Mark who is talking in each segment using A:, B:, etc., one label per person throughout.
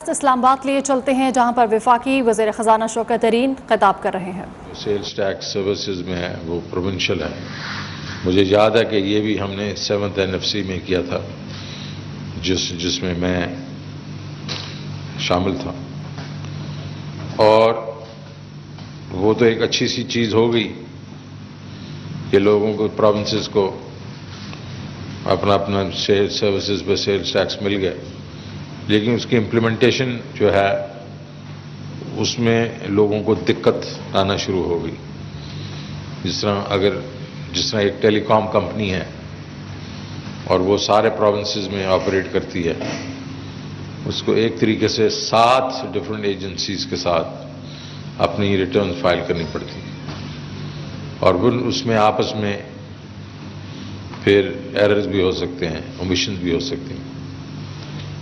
A: اسلام آباد لیے چلتے ہیں جہاں پر وفاقی وزیر خزانہ شوکت ترین خطاب کر رہے ہیں۔
B: سیلز ٹیکس سروسز میں ہے وہ پروونشل ہے۔ مجھے یاد ہے کہ یہ بھی ہم نے 7th NFC میں کیا تھا جس میں میں شامل تھا، اور وہ تو ایک اچھی سی چیز ہو گئی کہ لوگوں کو پروونسز کو اپنا سیلز سروسز پہ سیلز ٹیکس مل گئے، لیکن اس کی امپلیمنٹیشن جو ہے اس میں لوگوں کو دقت آنا شروع ہو گئی۔ جس طرح ایک ٹیلی کام کمپنی ہے اور وہ سارے پروونسز میں آپریٹ کرتی ہے، اس کو ایک طریقے سے 7 ڈفرینٹ ایجنسیز کے ساتھ اپنی ریٹرن فائل کرنی پڑتی، اور اس میں آپس میں پھر ایررز بھی ہو سکتے ہیں، اومیشنز بھی ہو سکتے ہیں۔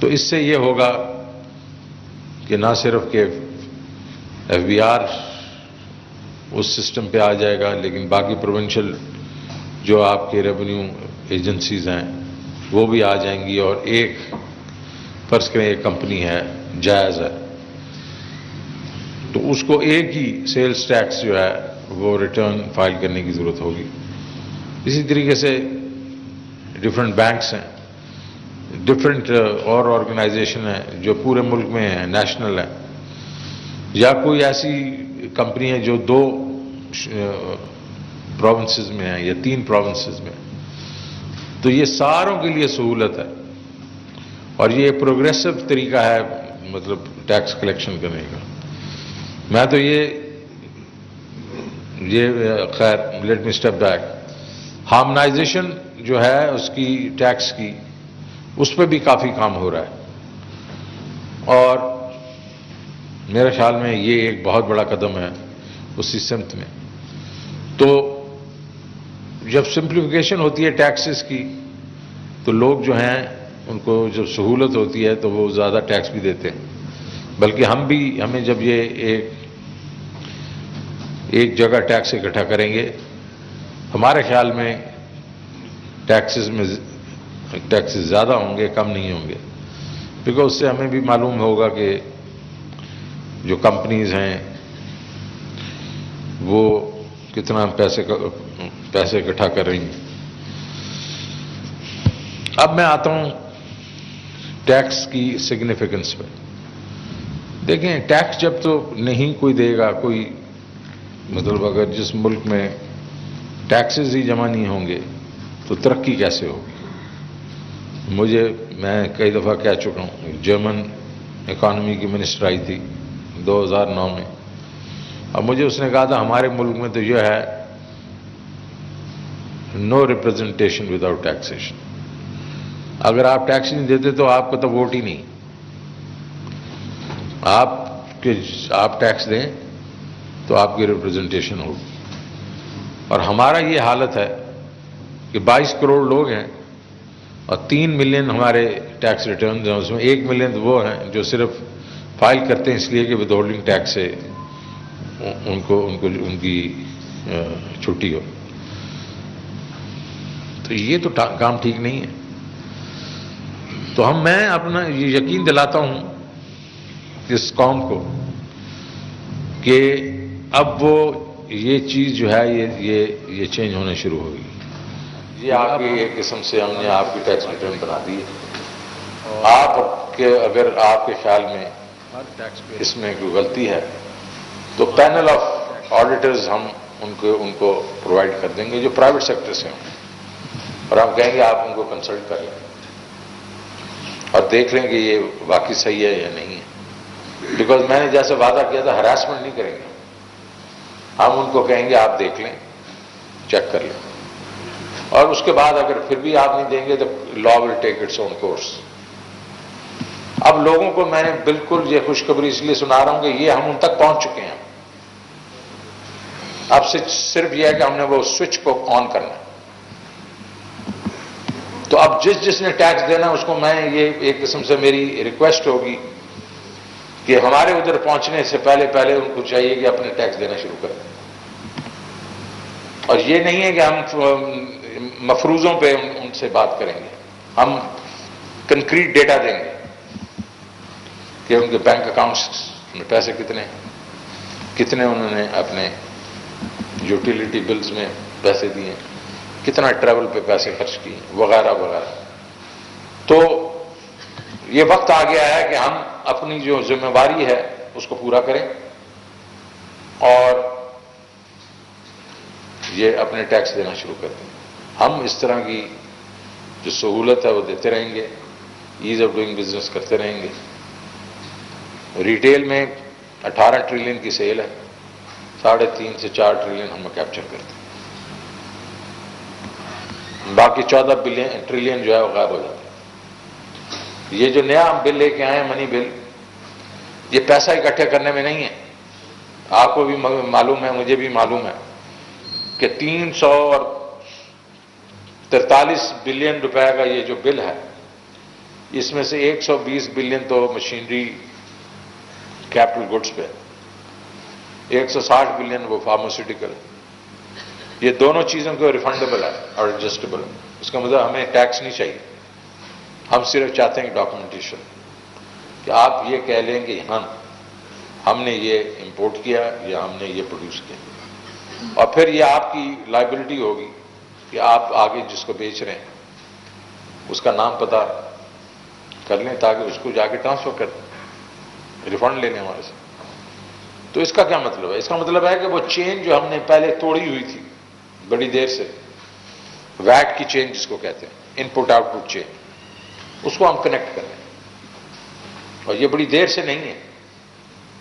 B: تو اس سے یہ ہوگا کہ نہ صرف کہ FBR اس سسٹم پہ آ جائے گا، لیکن باقی پروونشل جو آپ کے ریونیو ایجنسیز ہیں وہ بھی آ جائیں گی، اور ایک فرض کریں ایک کمپنی ہے جائز ہے تو اس کو ایک ہی سیلز ٹیکس جو ہے وہ ریٹرن فائل کرنے کی ضرورت ہوگی۔ اسی طریقے سے ڈفرینٹ بینکس ہیں، ڈفرینٹ اور آرگنائزیشن ہیں جو پورے ملک میں ہیں، نیشنل ہیں، یا کوئی ایسی کمپنی ہے جو 2 پروونسز میں ہیں یا 3 پروونسز میں، تو یہ ساروں کے لیے سہولت ہے، اور یہ پروگریسو طریقہ ہے مطلب ٹیکس کلیکشن کرنے کا۔ میں تو یہ خیر let me step back, harmonisation جو ہے اس کی ٹیکس کی، اس پہ بھی کافی کام ہو رہا ہے، اور میرے خیال میں یہ ایک بہت بڑا قدم ہے اسی سمت میں۔ تو جب سمپلیفیکیشن ہوتی ہے ٹیکسز کی تو لوگ جو ہیں ان کو جب سہولت ہوتی ہے تو وہ زیادہ ٹیکس بھی دیتے ہیں، بلکہ ہمیں جب یہ ایک جگہ ٹیکس اکٹھا کریں گے، ہمارے خیال میں ٹیکسز زیادہ ہوں گے، کم نہیں ہوں گے، کیونکہ اس سے ہمیں بھی معلوم ہوگا کہ جو کمپنیز ہیں وہ کتنا پیسے اکٹھا کر رہی ہیں۔ اب میں آتا ہوں ٹیکس کی سگنیفیکنس پہ۔ دیکھیں، ٹیکس جب تو نہیں کوئی دے گا، کوئی مطلب اگر جس ملک میں ٹیکسز ہی جمع نہیں ہوں گے تو ترقی کیسے ہوگی؟ میں کئی دفعہ کہہ چکا ہوں، جرمن اکانومی کی منسٹر آئی تھی 2009 میں، اب مجھے اس نے کہا تھا ہمارے ملک میں تو یہ ہے نو ریپرزنٹیشن وداؤٹ ٹیکسیشن، اگر آپ ٹیکس نہیں دیتے تو آپ کو تو ووٹ ہی نہیں، آپ ٹیکس دیں تو آپ کی ریپرزنٹیشن ہوگی۔ اور ہمارا یہ حالت ہے کہ 22 کروڑ لوگ ہیں اور 3 ملین ہمارے ٹیکس ریٹرنز ہیں، اس میں 1 ملین وہ ہیں جو صرف فائل کرتے ہیں اس لیے کہ ود ہولڈنگ ٹیکس سے ان کی چھٹی ہو۔ تو یہ تو کام ٹھیک نہیں ہے۔ تو میں اپنا یہ یقین دلاتا ہوں اس قوم کو کہ اب یہ چیز جو ہے یہ چینج ہونا شروع ہوگی۔ یہ آپ کی ایک قسم سے ہم نے آپ کی ٹیکس ریٹرن بنا دی ہے۔ اگر آپ کے خیال میں اس میں کوئی غلطی ہے تو پینل آف آڈیٹرز ہم ان کو پرووائڈ کر دیں گے جو پرائیویٹ سیکٹر سے ہوں، اور ہم کہیں گے آپ ان کو کنسلٹ کر لیں اور دیکھ لیں کہ یہ واقعی صحیح ہے یا نہیں ہے۔ بیکاز میں نے جیسے وعدہ کیا تھا ہراسمنٹ نہیں کریں گے، ہم ان کو کہیں گے آپ دیکھ لیں، چیک کر لیں، اور اس کے بعد اگر پھر بھی آپ نہیں دیں گے تو لا ول ٹیک اٹس اون کورس۔ اب لوگوں کو میں نے بالکل یہ خوشخبری اس لیے سنا رہا ہوں کہ یہ ہم ان تک پہنچ چکے ہیں۔ اب صرف یہ ہے کہ ہم نے وہ سوئچ کو آن کرنا ہے۔ تو اب جس نے ٹیکس دینا اس کو میں یہ ایک قسم سے میری ریکویسٹ ہوگی کہ ہمارے ادھر پہنچنے سے پہلے ان کو چاہیے کہ اپنے ٹیکس دینا شروع کریں، اور یہ نہیں ہے کہ ہم مفروضوں پہ ان سے بات کریں گے، ہم کنکریٹ ڈیٹا دیں گے کہ ان کے بینک اکاؤنٹس میں پیسے کتنے ہیں، کتنے انہوں نے اپنے یوٹیلیٹی بلز میں پیسے دیے، کتنا ٹریول پہ پیسے خرچ کیے، وغیرہ وغیرہ۔ تو یہ وقت آ گیا ہے کہ ہم اپنی جو ذمہ داری ہے اس کو پورا کریں اور یہ اپنے ٹیکس دینا شروع کر دیں۔ ہم اس طرح کی جو سہولت ہے وہ دیتے رہیں گے، ایز آف ڈوئنگ بزنس کرتے رہیں گے۔ ریٹیل میں 18 ٹریلین کی سیل ہے، 3.5 سے 4 ٹریلین ہم کیپچر کرتے ہیں، باقی 14 ٹریلین جو ہے وہ غائب ہو جاتا ہے۔ یہ جو نیا ہم بل لے کے آئے ہیں منی بل، یہ پیسہ اکٹھے کرنے میں نہیں ہے۔ آپ کو بھی معلوم ہے، مجھے بھی معلوم ہے کہ 343 بلین روپے کا یہ جو بل ہے، اس میں سے 120 بلین تو مشینری کیپٹل گڈز پہ، 160 بلین وہ فارماسیوٹیکل۔ یہ دونوں چیزوں کو ریفنڈیبل ہے اور ایڈجسٹیبل ہے۔ اس کا مطلب ہمیں ٹیکس نہیں چاہیے، ہم صرف چاہتے ہیں ڈاکومنٹیشن، کہ آپ یہ کہہ لیں کہ ہم نے یہ امپورٹ کیا یا ہم نے یہ پروڈیوس کیا، اور پھر یہ آپ کی لائبلٹی ہوگی کہ آپ آگے جس کو بیچ رہے ہیں اس کا نام پتہ کر لیں تاکہ اس کو جا کے ٹرانسفر کر دیں، ریفنڈ لے لیں ہمارے سے۔ تو اس کا کیا مطلب ہے؟ اس کا مطلب ہے کہ وہ چین جو ہم نے پہلے توڑی ہوئی تھی بڑی دیر سے، ویٹ کی چین جس کو کہتے ہیں، ان پٹ آؤٹ پٹ چین، اس کو ہم کنیکٹ کر لیں۔ اور یہ بڑی دیر سے نہیں ہے،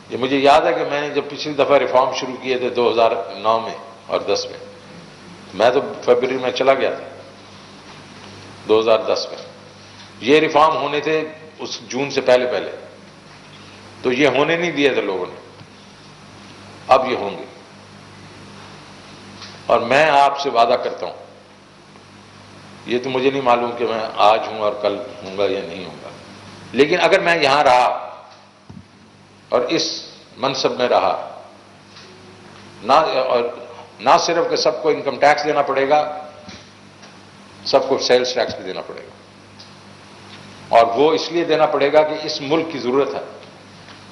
B: یہ مجھے یاد ہے کہ میں نے جب پچھلی دفعہ ریفارم شروع کیے تھے 2009 میں اور 10 میں، میں تو فیبرری میں چلا گیا تھا 2010 میں، یہ ریفارم ہونے تھے اس جون سے پہلے پہلے، تو یہ ہونے نہیں دیے تھے لوگوں نے، اب یہ ہوں گے۔ اور میں آپ سے وعدہ کرتا ہوں، یہ تو مجھے نہیں معلوم کہ میں آج ہوں اور کل ہوں گا یا نہیں ہوں گا، لیکن اگر میں یہاں رہا اور اس منصب میں رہا، نہ صرف کہ سب کو انکم ٹیکس دینا پڑے گا، سب کو سیلز ٹیکس بھی دینا پڑے گا، اور وہ اس لیے دینا پڑے گا کہ اس ملک کی ضرورت ہے۔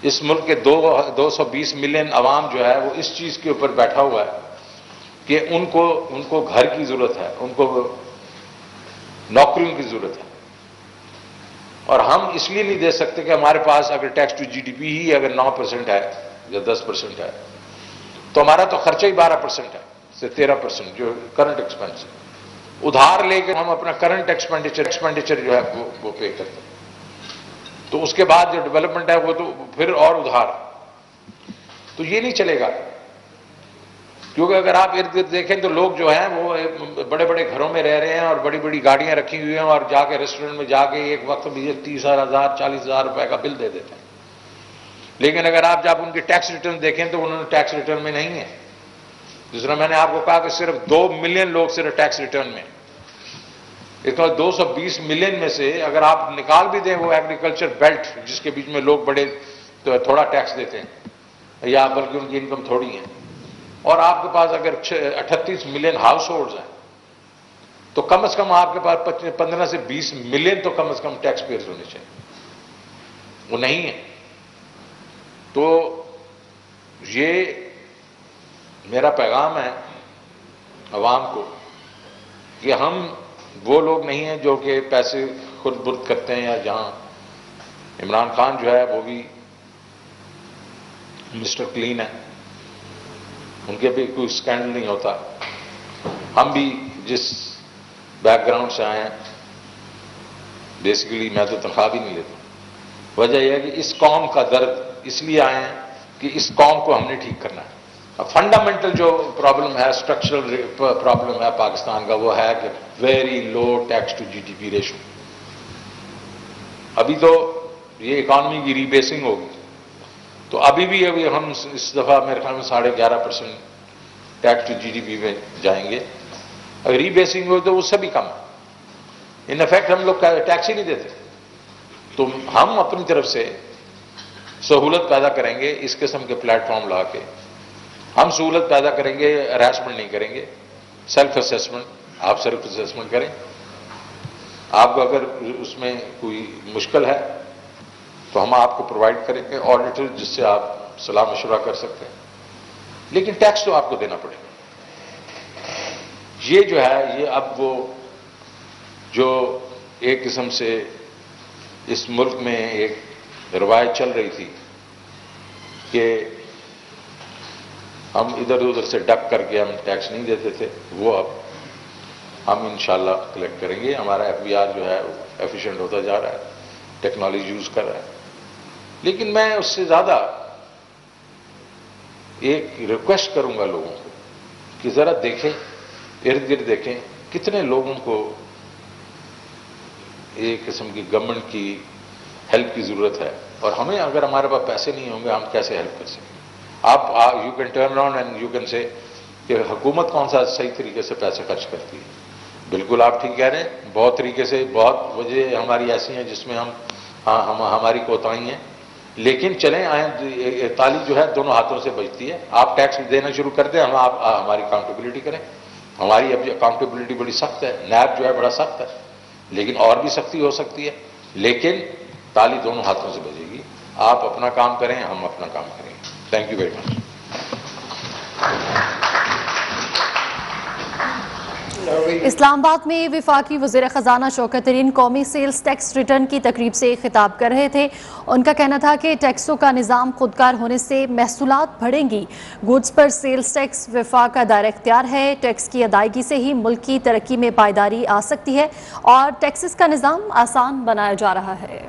B: اس ملک کے 220 ملین عوام جو ہے وہ اس چیز کے اوپر بیٹھا ہوا ہے کہ ان کو گھر کی ضرورت ہے، ان کو نوکریوں کی ضرورت ہے، اور ہم اس لیے نہیں دے سکتے کہ ہمارے پاس اگر tax to G D P ہی اگر 9% ہے یا 10% ہے تو ہمارا تو خرچہ ہی 12% ہے سے 13% جو کرنٹ ایکسپینس ہے، ادھار لے کے ہم اپنا کرنٹ ایکسپینڈیچر جو ہے وہ پے کرتے ہیں، تو اس کے بعد جو ڈیولپمنٹ ہے وہ تو پھر اور ادھار، تو یہ نہیں چلے گا۔ کیونکہ اگر آپ ارد گرد دیکھیں تو لوگ جو ہیں وہ بڑے بڑے گھروں میں رہ رہے ہیں اور بڑی بڑی گاڑیاں رکھی ہوئی ہیں، اور جا کے ریسٹورنٹ میں جا کے ایک وقت میں 30,000 40,000 روپے کا بل دے دیتے ہیں، لیکن اگر آپ جب ان کے ٹیکس ریٹرن دیکھیں تو انہوں نے ٹیکس ریٹرن میں نہیں ہے۔ جس طرح میں نے آپ کو کہا کہ صرف 2 ملین لوگ صرف ٹیکس ریٹرن میں، اس کا 220 ملین میں سے اگر آپ نکال بھی دیں وہ ایگریکلچر بیلٹ جس کے بیچ میں لوگ بڑے تھوڑا ٹیکس دیتے ہیں یا بلکہ ان کی انکم تھوڑی ہے، اور آپ کے پاس اگر 38 ملین ہاؤس ہولڈز ہیں تو کم از کم آپ کے پاس 15 سے 20 ملین تو کم از کم ٹیکس پیئرز ہونے چاہیے، وہ نہیں ہے۔ تو یہ میرا پیغام ہے عوام کو کہ ہم وہ لوگ نہیں ہیں جو کہ پیسے خود برد کرتے ہیں، یا جہاں عمران خان جو ہے وہ بھی مسٹر کلین ہے، ان کے بھی کوئی اسکینڈل نہیں ہوتا۔ ہم بھی جس بیک گراؤنڈ سے آئے ہیں، بیسیکلی میں تو تنخواہ بھی نہیں لیتا، وجہ یہ ہے کہ اس قوم کا درد اس لیے آئے ہیں کہ اس قوم کو ہم نے ٹھیک کرنا ہے۔ فنڈامنٹل جو پرابلم ہے، اسٹرکچرل پرابلم ہے پاکستان کا، وہ ہے کہ very low tax to G D P ratio. ابھی تو یہ اکانومی کی ری بیسنگ ہوگی، تو ابھی ہم اس دفعہ میرے خیال میں 11.5% tax to G D P میں جائیں گے، اگر ری بیسنگ ہوئی تو اس سے بھی کم ہے۔ ان افیکٹ ہم لوگ ٹیکس ہی نہیں دیتے، تو ہم اپنی طرف سے سہولت پیدا کریں گے، اس قسم کے پلیٹ فارم لا کے ہم سہولت پیدا کریں گے، ہراسمنٹ نہیں کریں گے، سیلف اسیسمنٹ، آپ سیلف اسیسمنٹ کریں، آپ کو اگر اس میں کوئی مشکل ہے تو ہم آپ کو پرووائڈ کریں گے آڈیٹر جس سے آپ صلاح مشورہ کر سکتے ہیں، لیکن ٹیکس تو آپ کو دینا پڑے گا۔ یہ جو ہے یہ اب وہ جو ایک قسم سے اس ملک میں ایک روایت چل رہی تھی کہ ہم ادھر ادھر سے ڈک کر کے ہم ٹیکس نہیں دیتے تھے، وہ اب ہم انشاءاللہ کلیکٹ کریں گے۔ ہمارا ایف بی آر جو ہے ایفیشینٹ ہوتا جا رہا ہے، ٹیکنالوجی یوز کر رہا ہے، لیکن میں اس سے زیادہ ایک ریکویسٹ کروں گا لوگوں کو کہ ذرا دیکھیں، ارد گرد دیکھیں کتنے لوگوں کو ایک قسم کی گورنمنٹ کی ہیلپ کی ضرورت ہے، اور ہمیں اگر ہمارے پاس پیسے نہیں ہوں گے ہم کیسے ہیلپ کر سکیں؟ آپ you can turn around and you can say کہ حکومت کون سا صحیح طریقے سے پیسے خرچ کرتی ہے۔ بالکل آپ ٹھیک کہہ رہے ہیں، بہت طریقے سے بہت وجہ ہماری ایسی ہیں جس میں ہماری کوتاہی ہیں، لیکن چلیں آئیں، تالی جو ہے دونوں ہاتھوں سے بجتی ہے۔ آپ ٹیکس دینا شروع کر دیں، ہم آپ ہماری اکاؤنٹیبلٹی کریں۔ ہماری اب اکاؤنٹیبلٹی بڑی سخت ہے، نیب جو ہے بڑا سخت ہے، لیکن اور بھی سختی ہو سکتی ہے، لیکن تالی دونوں ہاتھوں سے بجے گی۔ آپ اپنا کام کریں، ہم اپنا کام کریں گے۔ Thank you very much.
A: Islamabad میں وفاقی وزیر خزانہ شوکت ترین قومی سیلز ٹیکس ریٹرن کی تقریب سے خطاب کر رہے تھے۔ ان کا کہنا تھا کہ ٹیکسوں کا نظام خودکار ہونے سے محصولات بڑھیں گی، گوڈز پر سیلز ٹیکس وفاق کا دائرہ اختیار ہے، ٹیکس کی ادائیگی سے ہی ملک کی ترقی میں پائیداری آ سکتی ہے اور ٹیکسز کا نظام آسان بنایا جا رہا ہے۔